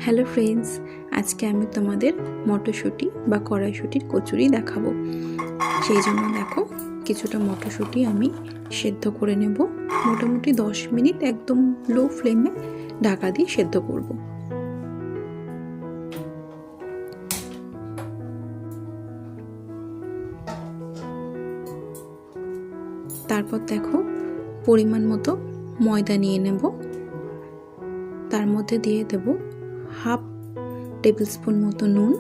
Hello friends, আজকে আমি তোমাদের মটরশুঁটি বা কড়াইশুঁটির কচুরি দেখাবো। সেই জন্য দেখো, কিছুটা মটরশুঁটি আমি সেদ্ধ করে নেব। মোটামুটি 10 মিনিট একদম লো ফ্লেমে ঢাকা দিয়ে সেদ্ধ করব। তারপর দেখো, পরিমাণ মতো ময়দা নিয়ে নেব। তার মধ্যে দিয়ে দেব হাফ টেবিল স্পুন মতো নুন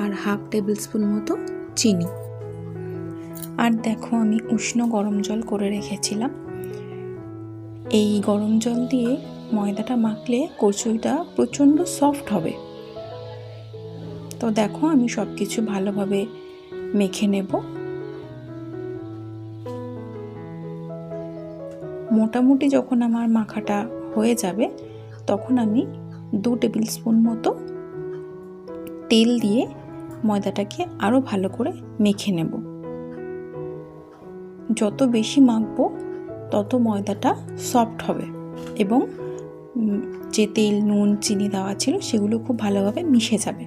আর হাফ টেবিল স্পুন মতো চিনি। আর দেখো, আমি উষ্ণ গরম জল করে রেখেছিলাম। এই গরম জল দিয়ে ময়দাটা মাখলে কচুরিটা প্রচণ্ড সফট হবে। তো দেখো, আমি সব কিছু ভালোভাবে মেখে নেব। মোটামুটি যখন আমার মাখাটা হয়ে যাবে, তখন আমি 2 টেবিল স্পুন মতো তেল দিয়ে ময়দাটাকে আরও ভালো করে মেখে নেব। যত বেশি মাখবো তত ময়দাটা সফট হবে এবং যে তেল, নুন, চিনি দেওয়া ছিল সেগুলো খুব ভালোভাবে মিশে যাবে।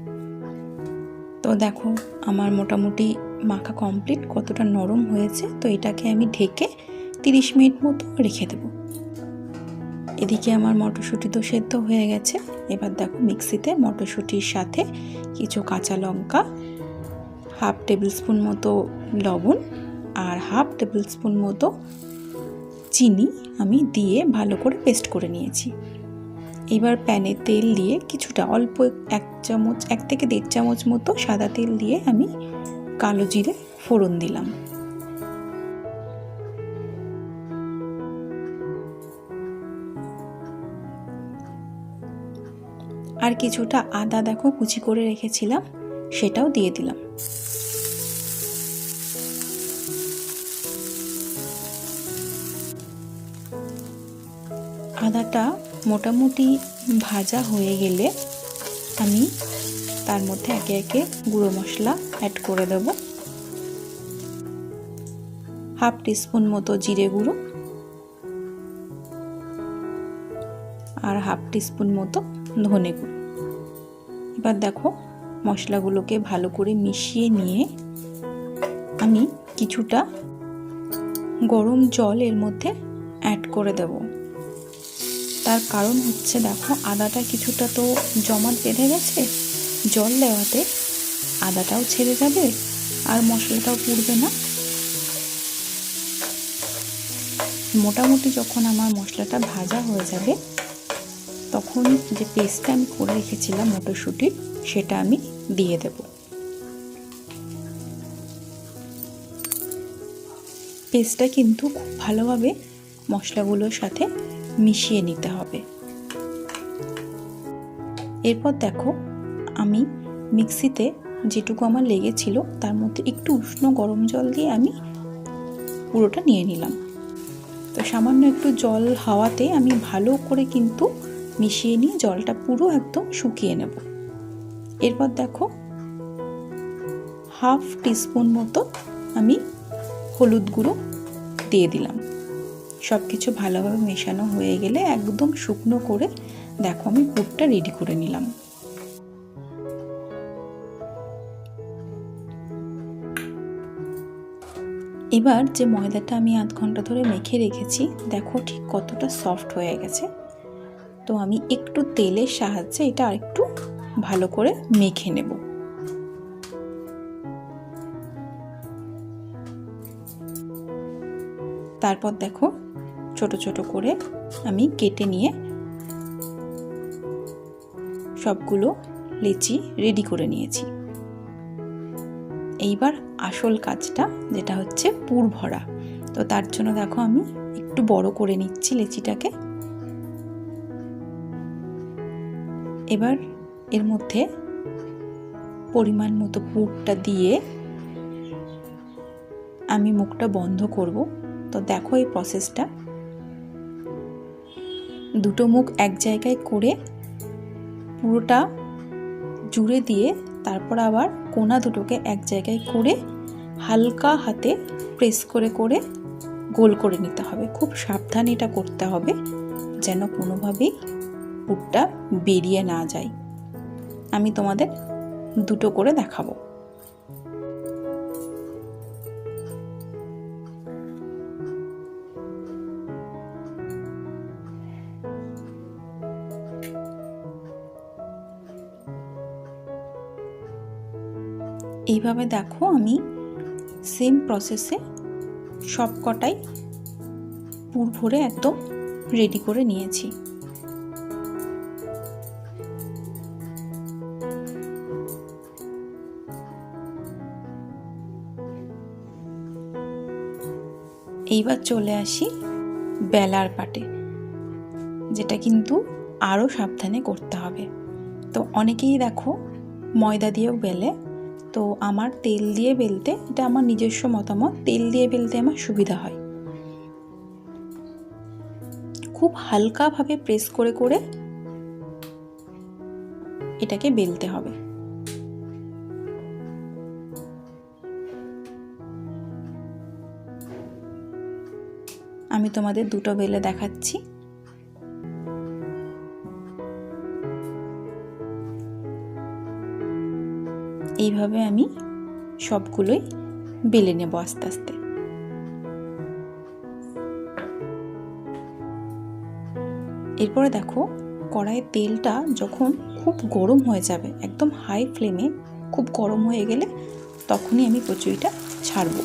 তো দেখো, আমার মোটামুটি মাখা কমপ্লিট। কতটা নরম হয়েছে। তো এটাকে আমি ঢেকে 30 মিনিট মতো রেখে দেব। এদিকে আমার মটরশুঁটি তো সেদ্ধ হয়ে গেছে। এবার দেখো, মিক্সিতে মটরশুঁটির সাথে কিছু কাঁচা লঙ্কা, হাফ টেবিল স্পুন মতো লবণ আর হাফ টেবিল স্পুন মতো চিনি আমি দিয়ে ভালো করে পেস্ট করে নিয়েছি। এবার প্যানে তেল দিয়ে কিছুটা অল্প 1 থেকে 1.5 চামচ মতো সাদা তেল দিয়ে আমি কালো জিরে ফোড়ন দিলাম। আর কিছুটা আদা দেখো কুচি করে রেখেছিলাম, সেটাও দিয়ে দিলাম। আদাটা মোটামুটি ভাজা হয়ে গেলে আমি তার মধ্যে একে একে গুঁড়ো মশলা অ্যাড করে দেব। হাফ টিস্পুন মতো জিরে গুঁড়ো আর হাফ টিস্পুন মতো ধনে গুঁড়ো। এবার দেখো, মশলাগুলোকে ভালো করে মিশিয়ে নিয়ে আমি কিছুটা গরম জল এর মধ্যে অ্যাড করে দেব। তার কারণ হচ্ছে, দেখো, আদাটা কিছুটা তো জমাট বেঁধে গেছে। জল দেওয়াতে আদাটাও ছেড়ে যাবে আর মশলাটাও পুড়বে না। মোটামুটি যখন আমার মশলাটা ভাজা হয়ে যাবে, তখন যে পেস্টটা আমি করে রেখেছিলাম মটরশুঁটির, সেটা আমি দিয়ে দেব। পেস্টটা কিন্তু খুব ভালোভাবে মশলাগুলোর সাথে মিশিয়ে নিতে হবে। এরপর দেখো, আমি মিক্সিতে যেটুকু আমার লেগেছিল তার মধ্যে একটু উষ্ণ গরম জল দিয়ে আমি পুরোটা নিয়ে নিলাম। তো সামান্য একটু জল হাওয়াতে আমি ভালো করে কিন্তু মিশিয়ে নিয়ে জলটা পুরো একদম শুকিয়ে নেব। এরপর দেখো, হাফ টিস্পুন মতো আমি হলুদ গুঁড়ো দিয়ে দিলাম। সব কিছু ভালোভাবে মেশানো হয়ে গেলে একদম শুকনো করে দেখো, আমি পুরটা রেডি করে নিলাম। এবার যে ময়দাটা আমি আধ ঘন্টা ধরে মেখে রেখেছি, দেখো ঠিক কতটা সফট হয়ে গেছে। তো আমি একটু তেলের সাহায্যে এটা আরেকটু ভালো করে মেখে নেব। তারপর দেখো, ছোট ছোট করে আমি কেটে নিয়ে সবগুলো লেচি রেডি করে নিয়েছি। এইবার আসল কাজটা, যেটা হচ্ছে পুর ভরা। তো তার জন্য দেখো, আমি একটু বড় করে নিচ্ছি লেচিটাকে। এবার এর মধ্যে পরিমাণ মতো পুরটা দিয়ে আমি মুখটা বন্ধ করব। তো দেখো, এই প্রসেসটা, দুটো মুখ এক জায়গায় করে পুরোটা জুড়ে দিয়ে তারপর আবার কোনা দুটোকে এক জায়গায় করে হালকা হাতে প্রেস করে করে গোল করে নিতে হবে। খুব সাবধানে এটা করতে হবে, যেন কোনোভাবেই পুরটা বেরিয়ে না যায়। আমি তোমাদের দুটো করে দেখাবো। এইভাবে দেখো আমি সেম প্রসেসে সব কটাই পুর ভরে একদম রেডি করে নিয়েছি। এইবার চলে আসি বেলার পাটে, যেটা কিন্তু আরও সাবধানে করতে হবে। তো অনেকেই দেখো ময়দা দিয়েও বেলে, তো আমার তেল দিয়ে বেলতে, এটা আমার নিজস্ব মতামত, তেল দিয়ে বেলতে আমার সুবিধা হয়। খুব হালকাভাবে প্রেস করে করে এটাকে বেলতে হবে। আমি তোমাদের দুটো বেলে দেখাচ্ছি। এইভাবে আমি সবগুলোই বেলে নেব আস্তে আস্তে। এরপরে দেখো কড়াইয়ের তেলটা যখন খুব গরম হয়ে যাবে, একদম হাই ফ্লেমে খুব গরম হয়ে গেলে তখনই আমি কচুরিটা ছাড়ব।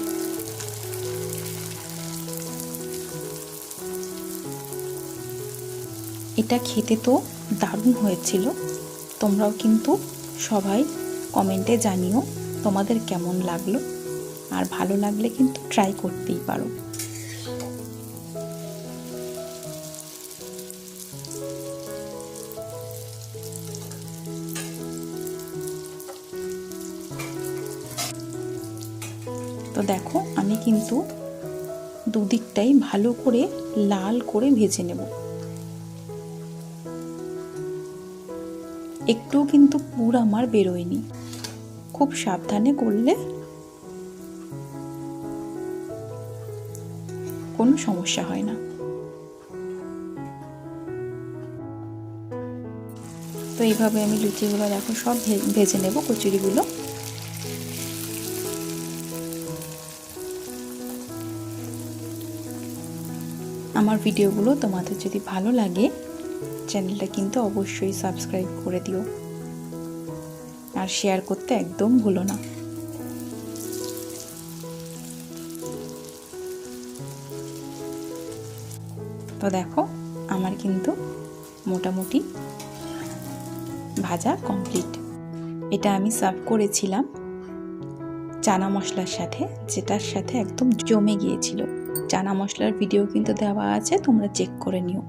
এটা খেতে তো দারুণ হয়েছিল। তোমরাও কিন্তু সবাই কমেন্টে জানিও তোমাদের কেমন লাগলো, আর ভালো লাগলে কিন্তু ট্রাই করতেই পারো। তো দেখো আমি কিন্তু দুদিকটাই ভালো করে লাল করে ভেজে নেব। একটু কিন্তু পুর আমার বেরোয়নি। খুব সাবধানে করলে কোনো সমস্যা হয় না। তো এইভাবে আমি লুচিগুলো দেখো সব ভেজে নেব, কচুরিগুলো। আমার ভিডিওগুলো তোমাদের যদি ভালো লাগে চ্যানেলটা কিন্তু অবশ্যই সাবস্ক্রাইব করে দিও, আর শেয়ার করতে একদম ভুলো না। তো দেখো আমার কিন্তু মোটামুটি ভাজা কমপ্লিট। এটা আমি সার্ভ করেছিলাম চানা মশলার সাথে, যেটার সাথে একদম জমে গিয়েছিল। চানা মশলার ভিডিও কিন্তু দেওয়া আছে, তোমরা চেক করে নিও।